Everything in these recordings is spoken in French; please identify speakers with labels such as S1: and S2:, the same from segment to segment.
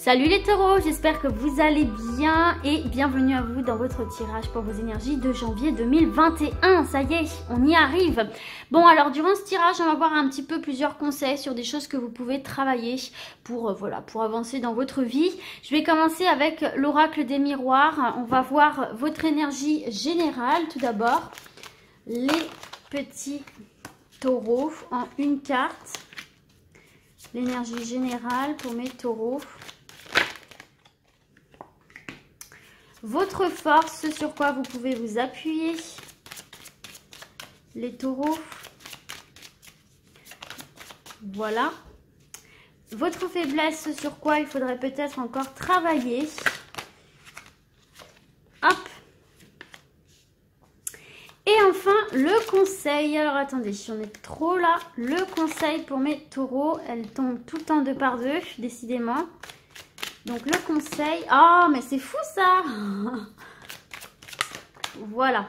S1: Salut les taureaux, j'espère que vous allez bien et bienvenue à vous dans votre tirage pour vos énergies de janvier 2021. Ça y est, on y arrive. Bon, alors durant ce tirage, on va voir un petit peu plusieurs conseils sur des choses que vous pouvez travailler pour, pour avancer dans votre vie. Je vais commencer avec l'oracle des miroirs. On va voir votre énergie générale tout d'abord. Les petits taureaux en une carte. L'énergie générale pour mes taureaux. Votre force, ce sur quoi vous pouvez vous appuyer, les taureaux. Voilà. Votre faiblesse, ce sur quoi il faudrait peut-être encore travailler. Hop. Et enfin, le conseil. Alors attendez, j'en ai trop là. Le conseil pour mes taureaux. Elle tombe tout le temps deux par deux, décidément. Donc le conseil, oh mais c'est fou ça. Voilà.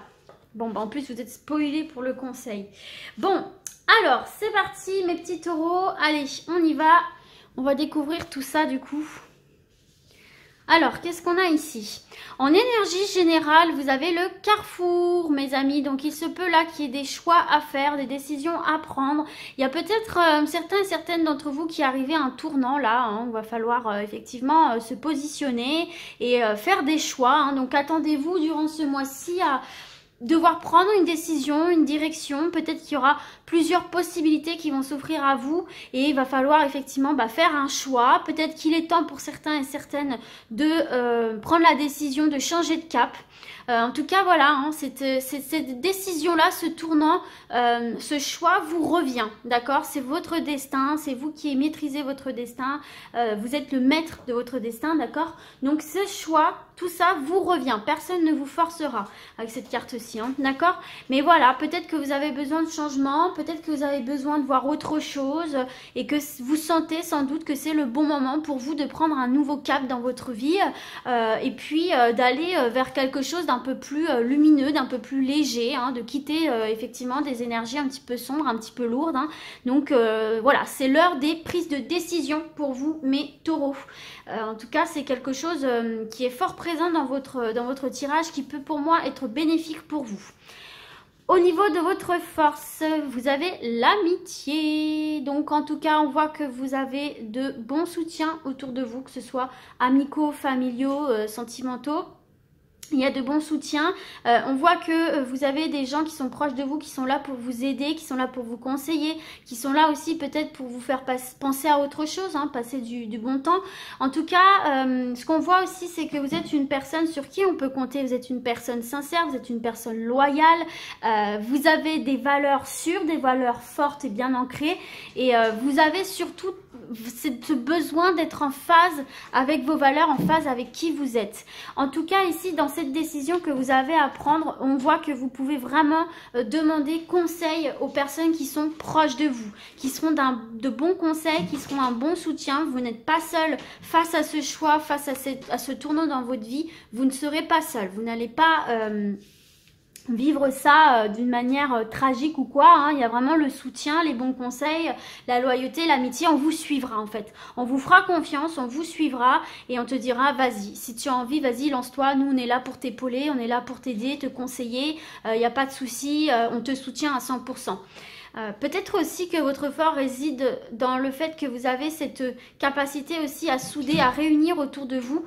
S1: Bon, bah en plus vous êtes spoilés pour le conseil. Bon, alors c'est parti mes petits taureaux. Allez, on y va. On va découvrir tout ça du coup. Alors, qu'est-ce qu'on a ici? En énergie générale, vous avez le carrefour, mes amis. Donc, il se peut là qu'il y ait des choix à faire, des décisions à prendre. Il y a peut-être certains et certaines d'entre vous qui arrivez à un tournant là. Hein, où il va falloir effectivement se positionner et faire des choix. Hein. Donc, attendez-vous durant ce mois-ci à devoir prendre une décision, une direction. Peut-être qu'il y aura plusieurs possibilités qui vont s'offrir à vous et il va falloir effectivement faire un choix. Peut-être qu'il est temps pour certains et certaines de prendre la décision de changer de cap. En tout cas, voilà, hein, cette décision-là, ce tournant, ce choix vous revient, d'accord? C'est votre destin, c'est vous qui maîtrisez votre destin, vous êtes le maître de votre destin, d'accord? Donc, ce choix, tout ça vous revient, personne ne vous forcera avec cette carte-ci, hein, d'accord? Mais voilà, peut-être que vous avez besoin de changement, peut-être que vous avez besoin de voir autre chose et que vous sentez sans doute que c'est le bon moment pour vous de prendre un nouveau cap dans votre vie et puis d'aller vers quelque chose d'un peu plus lumineux, d'un peu plus léger, hein, de quitter effectivement des énergies un petit peu sombres, un petit peu lourdes. Hein. Donc voilà, c'est l'heure des prises de décision pour vous, mes taureaux. En tout cas, c'est quelque chose qui est fort présent dans votre tirage, qui peut pour moi être bénéfique pour vous. Au niveau de votre force, vous avez l'amitié. Donc en tout cas, on voit que vous avez de bons soutiens autour de vous, que ce soit amicaux, familiaux, sentimentaux. Il y a de bons soutiens. On voit que vous avez des gens qui sont proches de vous, qui sont là pour vous aider, qui sont là pour vous conseiller, qui sont là aussi peut-être pour vous faire penser à autre chose, hein, passer du bon temps. En tout cas, ce qu'on voit aussi, c'est que vous êtes une personne sur qui on peut compter. Vous êtes une personne sincère, vous êtes une personne loyale. Vous avez des valeurs sûres, des valeurs fortes et bien ancrées. Et vous avez surtout ce besoin d'être en phase avec vos valeurs, en phase avec qui vous êtes. En tout cas, ici, dans cette décision que vous avez à prendre, on voit que vous pouvez vraiment demander conseil aux personnes qui sont proches de vous, qui seront de bons conseils, qui seront un bon soutien. Vous n'êtes pas seul face à ce choix, face à ce tournant dans votre vie. Vous ne serez pas seul. Vous n'allez pas vivre ça d'une manière tragique ou quoi, hein. Il y a vraiment le soutien, les bons conseils, la loyauté, l'amitié. On vous suivra en fait, on vous fera confiance, on vous suivra et on te dira vas-y, si tu as envie, vas-y, lance-toi, nous on est là pour t'épauler, on est là pour t'aider, te conseiller, il n'y a pas de souci, on te soutient à 100%. Peut-être aussi que votre fort réside dans le fait que vous avez cette capacité aussi à souder, à réunir autour de vous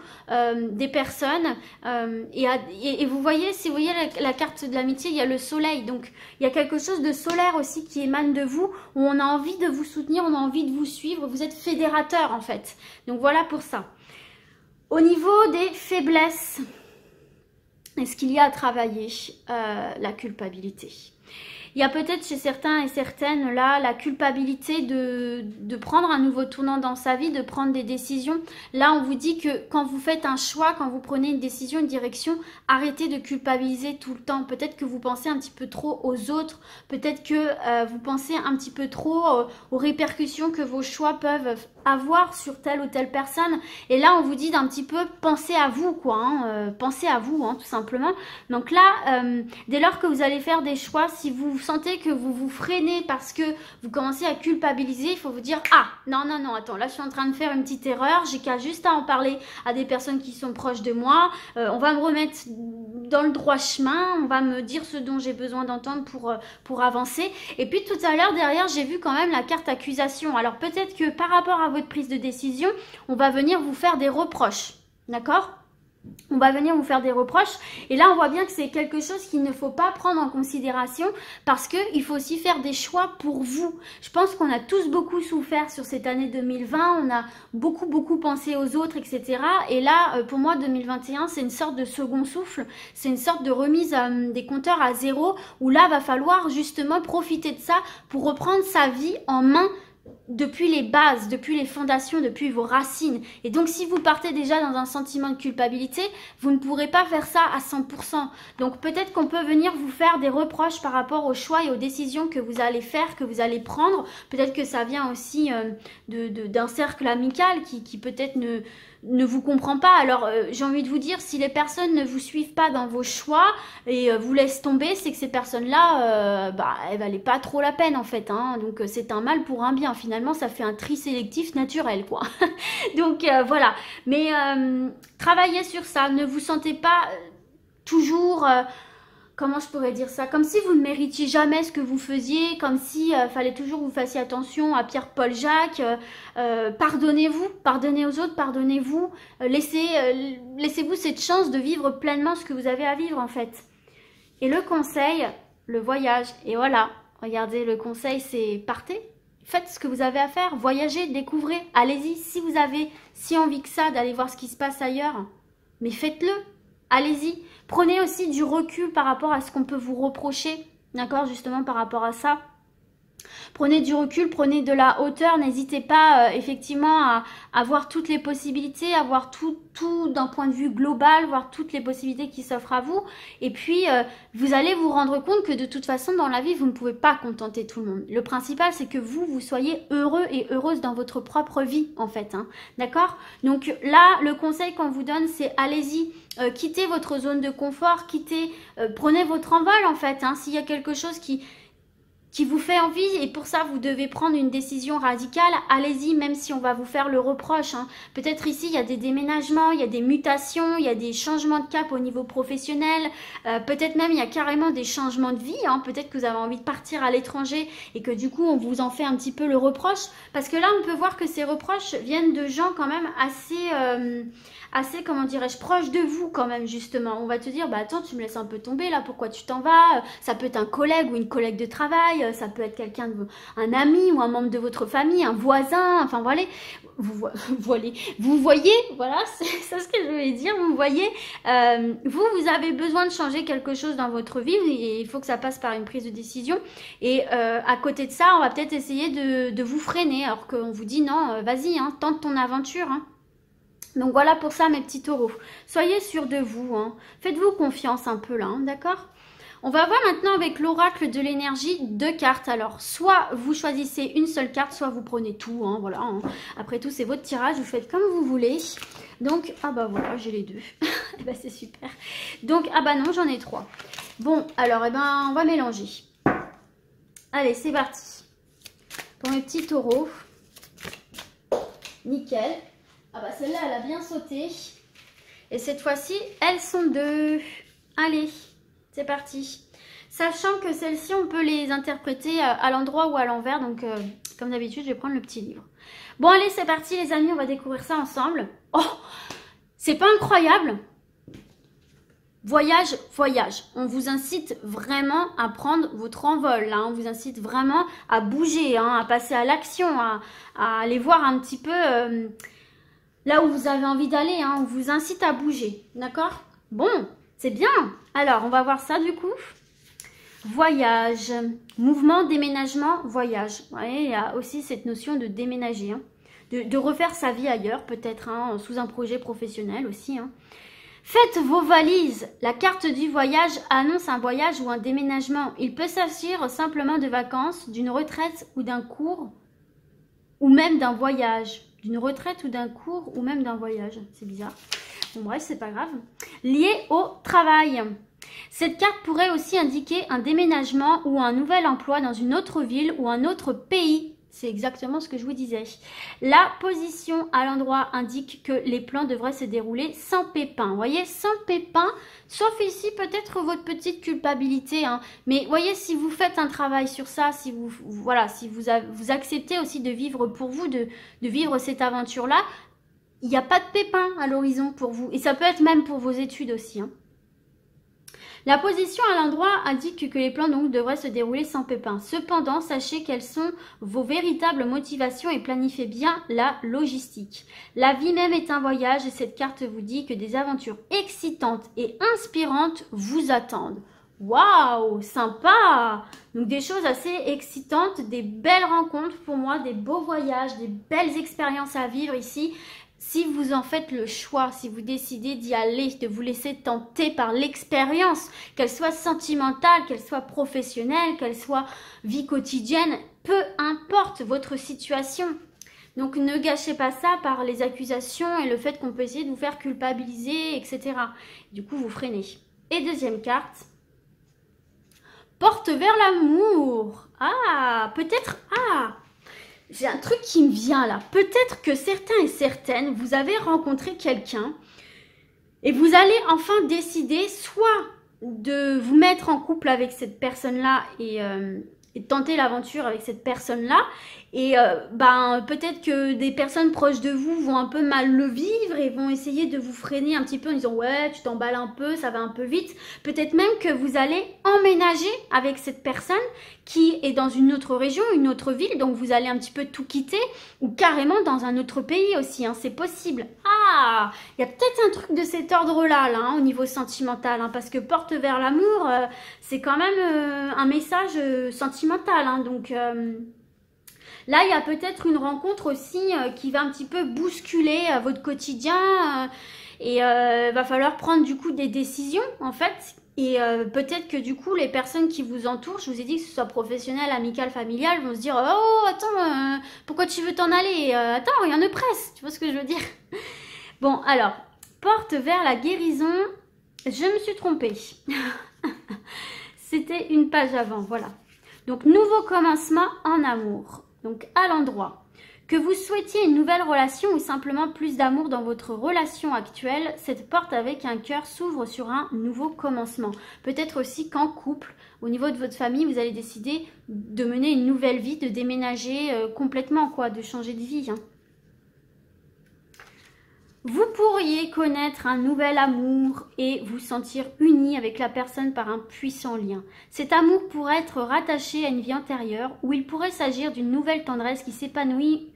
S1: des personnes et vous voyez, si vous voyez la carte de l'amitié, il y a le soleil, donc il y a quelque chose de solaire aussi qui émane de vous, où on a envie de vous soutenir, on a envie de vous suivre, vous êtes fédérateur en fait, donc voilà pour ça. Au niveau des faiblesses, est-ce qu'il y a à travailler? La culpabilité. Il y a peut-être chez certains et certaines là la culpabilité de prendre un nouveau tournant dans sa vie, de prendre des décisions. Là, on vous dit que quand vous faites un choix, quand vous prenez une décision, une direction, arrêtez de culpabiliser tout le temps. Peut-être que vous pensez un petit peu trop aux autres, peut-être que vous pensez un petit peu trop aux répercussions que vos choix peuvent avoir sur telle ou telle personne. Et là, on vous dit d'un petit peu, pensez à vous, quoi. Hein, pensez à vous, hein, tout simplement. Donc là, dès lors que vous allez faire des choix, si vous sentez que vous vous freinez parce que vous commencez à culpabiliser, il faut vous dire, ah, non, non, non, attends, là, je suis en train de faire une petite erreur, j'ai qu'à juste à en parler à des personnes qui sont proches de moi, on va me remettre dans le droit chemin, on va me dire ce dont j'ai besoin d'entendre pour avancer. Et puis tout à l'heure, derrière, j'ai vu quand même la carte accusation. Alors peut-être que par rapport à votre prise de décision, on va venir vous faire des reproches, d'accord ? On va venir vous faire des reproches et là on voit bien que c'est quelque chose qu'il ne faut pas prendre en considération parce qu'il faut aussi faire des choix pour vous. Je pense qu'on a tous beaucoup souffert sur cette année 2020, on a beaucoup pensé aux autres, etc. Et là pour moi 2021 c'est une sorte de second souffle, c'est une sorte de remise des compteurs à zéro où là va falloir justement profiter de ça pour reprendre sa vie en main depuis les bases, depuis les fondations, depuis vos racines. Et donc si vous partez déjà dans un sentiment de culpabilité, vous ne pourrez pas faire ça à 100%. Donc peut-être qu'on peut venir vous faire des reproches par rapport aux choix et aux décisions que vous allez faire, que vous allez prendre. Peut-être que ça vient aussi d'un cercle amical qui peut-être ne vous comprend pas. Alors j'ai envie de vous dire, si les personnes ne vous suivent pas dans vos choix et vous laissent tomber, c'est que ces personnes-là, elles valaient pas trop la peine en fait. Hein. Donc c'est un mal pour un bien. Finalement, ça fait un tri sélectif naturel, quoi. Donc voilà. Mais travaillez sur ça. Ne vous sentez pas toujours... comment je pourrais dire ça? Comme si vous ne méritiez jamais ce que vous faisiez, comme si fallait toujours que vous fassiez attention à Pierre, Paul, Jacques. Pardonnez-vous, pardonnez aux autres, pardonnez-vous. Laissez-vous cette chance de vivre pleinement ce que vous avez à vivre en fait. Et le conseil, le voyage. Et voilà, regardez, le conseil c'est partez. Faites ce que vous avez à faire, voyagez, découvrez, allez-y. Si vous avez si envie que ça d'aller voir ce qui se passe ailleurs, mais faites-le, allez-y. Prenez aussi du recul par rapport à ce qu'on peut vous reprocher, d'accord, justement par rapport à ça. Prenez du recul, prenez de la hauteur, n'hésitez pas effectivement à voir toutes les possibilités, à voir tout d'un point de vue global, voir toutes les possibilités qui s'offrent à vous. Et puis, vous allez vous rendre compte que de toute façon, dans la vie, vous ne pouvez pas contenter tout le monde. Le principal, c'est que vous soyez heureux et heureuse dans votre propre vie, en fait. Hein, d'accord? Donc là, le conseil qu'on vous donne, c'est allez-y. Quittez votre zone de confort, prenez votre envol, en fait. Hein, s'il y a quelque chose qui vous fait envie et pour ça vous devez prendre une décision radicale, allez-y même si on va vous faire le reproche. Hein. Peut-être ici il y a des déménagements, il y a des mutations, il y a des changements de cap au niveau professionnel, peut-être même il y a carrément des changements de vie, hein. Peut-être que vous avez envie de partir à l'étranger et que du coup on vous en fait un petit peu le reproche parce que là on peut voir que ces reproches viennent de gens quand même assez, comment dirais-je, proche de vous quand même justement. On va te dire, bah attends, tu me laisses un peu tomber là, pourquoi tu t'en vas? Ça peut être un collègue ou une collègue de travail, ça peut être quelqu'un, un ami ou un membre de votre famille, un voisin, enfin voilà. Vous voyez, voilà, c'est ce que je voulais dire, vous voyez, vous avez besoin de changer quelque chose dans votre vie et il faut que ça passe par une prise de décision. Et à côté de ça, on va peut-être essayer de vous freiner alors qu'on vous dit non, vas-y, hein, tente ton aventure, hein. Donc voilà pour ça mes petits taureaux. Soyez sûrs de vous, hein. Faites-vous confiance un peu là, hein, d'accord? On va voir maintenant avec l'oracle de l'énergie 2 cartes. Alors soit vous choisissez une seule carte, soit vous prenez tout, hein, voilà. Hein. Après tout c'est votre tirage, vous faites comme vous voulez. Donc, ah bah voilà, j'ai les deux. Et bah c'est super. Donc, ah bah non, j'en ai 3. Bon, alors, eh ben, on va mélanger. Allez, c'est parti. Pour mes petits taureaux. Nickel. Ah bah celle-là, elle a bien sauté. Et cette fois-ci, elles sont 2. Allez, c'est parti. Sachant que celles-ci, on peut les interpréter à l'endroit ou à l'envers. Donc, comme d'habitude, je vais prendre le petit livre. Bon, allez, c'est parti les amis, on va découvrir ça ensemble. Oh, c'est pas incroyable? Voyage, voyage. On vous incite vraiment à prendre votre envol. Hein. On vous incite vraiment à bouger, hein, à passer à l'action, à aller voir un petit peu... là où vous avez envie d'aller, hein, on vous incite à bouger, d'accord? Bon, c'est bien. Alors, on va voir ça du coup. Voyage, mouvement, déménagement, voyage. Vous voyez, il y a aussi cette notion de déménager, hein, de refaire sa vie ailleurs, peut-être, hein, sous un projet professionnel aussi. Hein. Faites vos valises. La carte du voyage annonce un voyage ou un déménagement. Il peut s'agir simplement de vacances, d'une retraite ou d'un cours, ou même d'un voyage. d'une retraite ou d'un cours ou même d'un voyage. C'est bizarre. Bon bref, c'est pas grave. Lié au travail. Cette carte pourrait aussi indiquer un déménagement ou un nouvel emploi dans une autre ville ou un autre pays. C'est exactement ce que je vous disais. La position à l'endroit indique que les plans devraient se dérouler sans pépin. Vous voyez, sans pépin, sauf ici peut-être votre petite culpabilité. Hein. Mais voyez, si vous faites un travail sur ça, si vous, voilà, si vous acceptez aussi de vivre pour vous, de vivre cette aventure-là, il n'y a pas de pépin à l'horizon pour vous. Et ça peut être même pour vos études aussi. Hein. La position à l'endroit indique que les plans donc devraient se dérouler sans pépin. Cependant, sachez quelles sont vos véritables motivations et planifiez bien la logistique. La vie même est un voyage et cette carte vous dit que des aventures excitantes et inspirantes vous attendent. Waouh, sympa! Donc des choses assez excitantes, des belles rencontres pour moi, des beaux voyages, des belles expériences à vivre ici. Si vous en faites le choix, si vous décidez d'y aller, de vous laisser tenter par l'expérience, qu'elle soit sentimentale, qu'elle soit professionnelle, qu'elle soit vie quotidienne, peu importe votre situation. Donc ne gâchez pas ça par les accusations et le fait qu'on peut essayer de vous faire culpabiliser, etc. Du coup, vous freinez. Et deuxième carte, porte vers l'amour. Ah, peut-être... Ah, j'ai un truc qui me vient là. Peut-être que certains et certaines, vous avez rencontré quelqu'un et vous allez enfin décider soit de vous mettre en couple avec cette personne-là et tenter l'aventure avec cette personne-là. Et peut-être que des personnes proches de vous vont un peu mal le vivre et vont essayer de vous freiner un petit peu en disant ouais, tu t'emballes un peu, ça va un peu vite. Peut-être même que vous allez emménager avec cette personne qui est dans une autre région, une autre ville, donc vous allez un petit peu tout quitter ou carrément dans un autre pays aussi, hein, c'est possible. Ah, il y a peut-être un truc de cet ordre-là, là, au niveau sentimental, hein, parce que porte vers l'amour, c'est quand même un message sentimental, hein, donc... Là, il y a peut-être une rencontre aussi qui va un petit peu bousculer votre quotidien et va falloir prendre du coup des décisions en fait. Et peut-être que du coup, les personnes qui vous entourent, je vous ai dit que ce soit professionnel, amical, familial, vont se dire « Oh, attends, pourquoi tu veux t'en aller attends, rien ne presse !» Tu vois ce que je veux dire? Bon, alors, porte vers la guérison. Je me suis trompée. C'était une page avant, voilà. Donc, nouveau commencement en amour. Donc, à l'endroit. Que vous souhaitiez une nouvelle relation ou simplement plus d'amour dans votre relation actuelle, cette porte avec un cœur s'ouvre sur un nouveau commencement. Peut-être aussi qu'en couple, au niveau de votre famille, vous allez décider de mener une nouvelle vie, de déménager complètement, quoi, de changer de vie. Hein. Vous pourriez connaître un nouvel amour et vous sentir uni avec la personne par un puissant lien. Cet amour pourrait être rattaché à une vie antérieure où il pourrait s'agir d'une nouvelle tendresse qui s'épanouit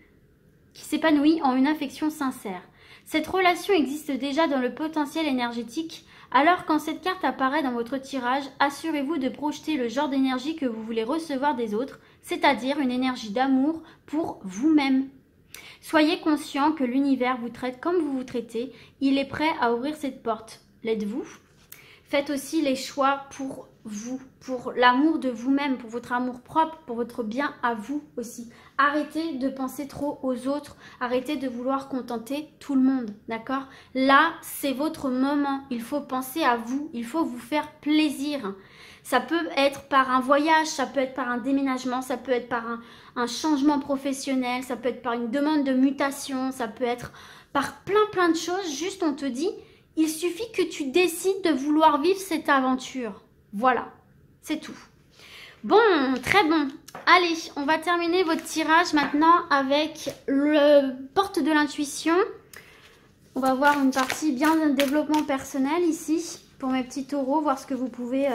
S1: en une affection sincère. Cette relation existe déjà dans le potentiel énergétique, alors quand cette carte apparaît dans votre tirage, assurez-vous de projeter le genre d'énergie que vous voulez recevoir des autres, c'est-à-dire une énergie d'amour pour vous-même. Soyez conscient que l'univers vous traite comme vous vous traitez. Il est prêt à ouvrir cette porte. L'êtes-vous? Faites aussi les choix pour vous, pour l'amour de vous-même, pour votre amour propre, pour votre bien à vous aussi. Arrêtez de penser trop aux autres. Arrêtez de vouloir contenter tout le monde, d'accord? Là, c'est votre moment. Il faut penser à vous. Il faut vous faire plaisir. Ça peut être par un voyage, ça peut être par un déménagement, ça peut être par un changement professionnel, ça peut être par une demande de mutation, ça peut être par plein de choses. Juste on te dit, il suffit que tu décides de vouloir vivre cette aventure. Voilà, c'est tout. Bon, très bon. Allez, on va terminer votre tirage maintenant avec le porte de l'intuition. On va voir une partie bien de développement personnel ici pour mes petits taureaux, voir ce que vous pouvez...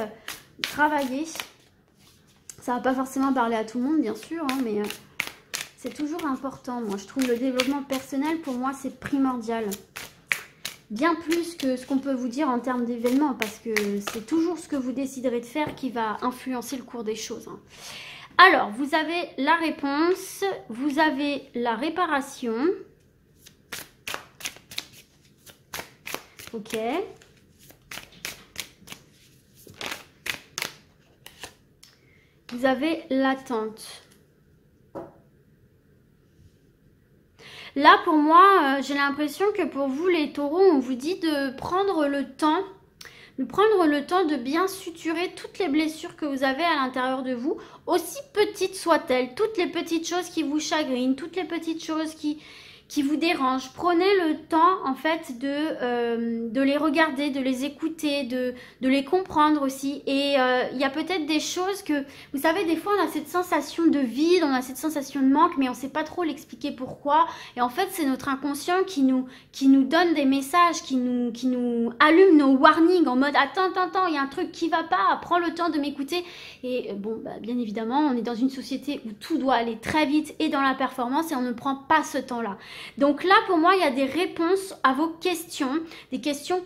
S1: travailler. Ça va pas forcément parler à tout le monde bien sûr, hein, mais c'est toujours important. Moi je trouve le développement personnel pour moi c'est primordial. Bien plus que ce qu'on peut vous dire en termes d'événements, parce que c'est toujours ce que vous déciderez de faire qui va influencer le cours des choses. Hein. Alors, vous avez la réponse, vous avez la réparation. Ok. Vous avez l'attente. Là, pour moi, j'ai l'impression que pour vous, les taureaux, on vous dit de prendre le temps de bien suturer toutes les blessures que vous avez à l'intérieur de vous, aussi petites soient-elles, toutes les petites choses qui vous chagrinent, toutes les petites choses qui vous dérangent. Prenez le temps en fait de les regarder, de les écouter, de les comprendre aussi. Et il y a peut-être des choses que, vous savez, des fois on a cette sensation de vide, on a cette sensation de manque, mais on ne sait pas trop l'expliquer pourquoi. Et en fait c'est notre inconscient qui nous donne des messages, qui nous allume nos warnings en mode attends, il y a un truc qui va pas, prends le temps de m'écouter. Et bon, bah, bien évidemment on est dans une société où tout doit aller très vite et dans la performance et on ne prend pas ce temps-là. Donc là, pour moi, il y a des réponses à vos questions, des questions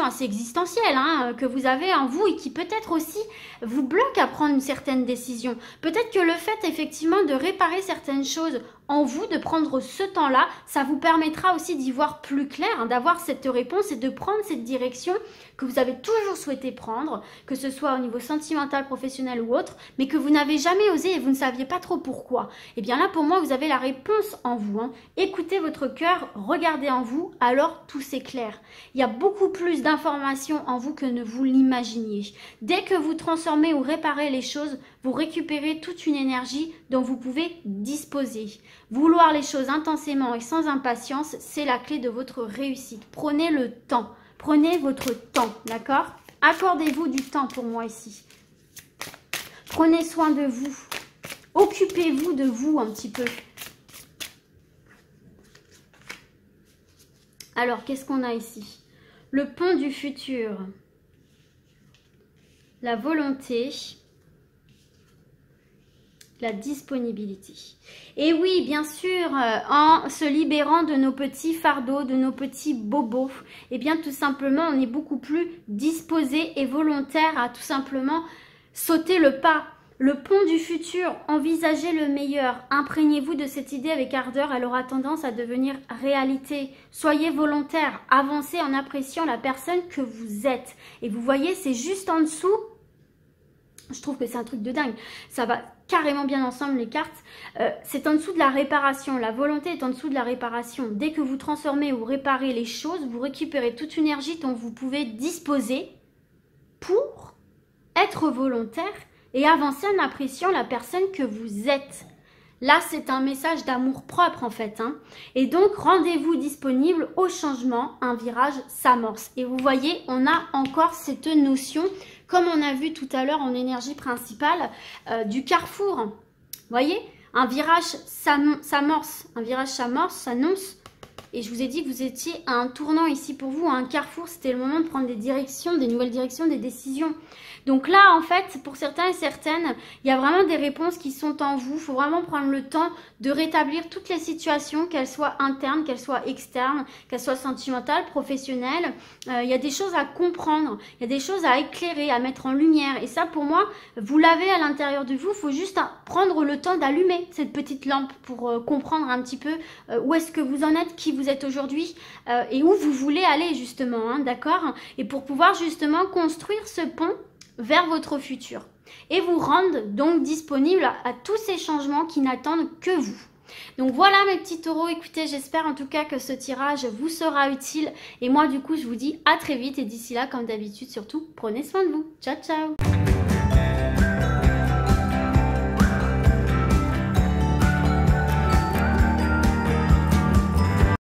S1: assez existentielles hein, que vous avez en vous et qui peut-être aussi vous bloquent à prendre une certaine décision. Peut-être que le fait effectivement de réparer certaines choses en vous, de prendre ce temps-là, ça vous permettra aussi d'y voir plus clair, hein, d'avoir cette réponse et de prendre cette direction que vous avez toujours souhaité prendre, que ce soit au niveau sentimental, professionnel ou autre, mais que vous n'avez jamais osé et vous ne saviez pas trop pourquoi. Et bien là, pour moi, vous avez la réponse en vous. Hein. Écoutez votre cœur, regardez en vous, alors tout s'éclaire. Il y a beaucoup plus d'informations en vous que ne vous l'imaginiez. Dès que vous transformez ou réparez les choses, vous récupérez toute une énergie dont vous pouvez disposer. Vouloir les choses intensément et sans impatience, c'est la clé de votre réussite. Prenez le temps. Prenez votre temps, d'accord? Accordez-vous du temps pour moi ici. Prenez soin de vous. Occupez-vous de vous un petit peu. Alors, qu'est-ce qu'on a ici? Le pont du futur. La volonté. La disponibilité. Et oui, bien sûr, en se libérant de nos petits fardeaux, de nos petits bobos, et bien tout simplement, on est beaucoup plus disposé et volontaire à tout simplement sauter le pas. Le pont du futur, envisagez le meilleur. Imprégnez-vous de cette idée avec ardeur, elle aura tendance à devenir réalité. Soyez volontaire, avancez en appréciant la personne que vous êtes. Et vous voyez, c'est juste en dessous. Je trouve que c'est un truc de dingue. Ça va carrément bien ensemble les cartes. C'est en dessous de la réparation. La volonté est en dessous de la réparation. Dès que vous transformez ou réparez les choses, vous récupérez toute une énergie dont vous pouvez disposer pour être volontaire et avancer en appréciant la personne que vous êtes. Là, c'est un message d'amour propre en fait. Hein. Et donc, rendez-vous disponible au changement. Un virage s'amorce. Et vous voyez, on a encore cette notion, comme on a vu tout à l'heure en énergie principale, du carrefour. Vous voyez, un virage s'amorce. Un virage s'amorce, s'annonce. Et je vous ai dit que vous étiez à un tournant ici pour vous, à un carrefour. C'était le moment de prendre des directions, des nouvelles directions, des décisions. Donc là, en fait, pour certains et certaines, il y a vraiment des réponses qui sont en vous. Il faut vraiment prendre le temps de rétablir toutes les situations, qu'elles soient internes, qu'elles soient externes, qu'elles soient sentimentales, professionnelles. Il y a des choses à comprendre, il y a des choses à éclairer, à mettre en lumière. Et ça, pour moi, vous l'avez à l'intérieur de vous. Il faut juste prendre le temps d'allumer cette petite lampe pour comprendre un petit peu où est-ce que vous en êtes, qui vous êtes aujourd'hui et où vous voulez aller justement, hein, d'accord? Et pour pouvoir justement construire ce pont vers votre futur et vous rendre donc disponible à tous ces changements qui n'attendent que vous. Donc voilà mes petits taureaux, écoutez, j'espère en tout cas que ce tirage vous sera utile et moi du coup je vous dis à très vite et d'ici là comme d'habitude surtout prenez soin de vous. Ciao ciao.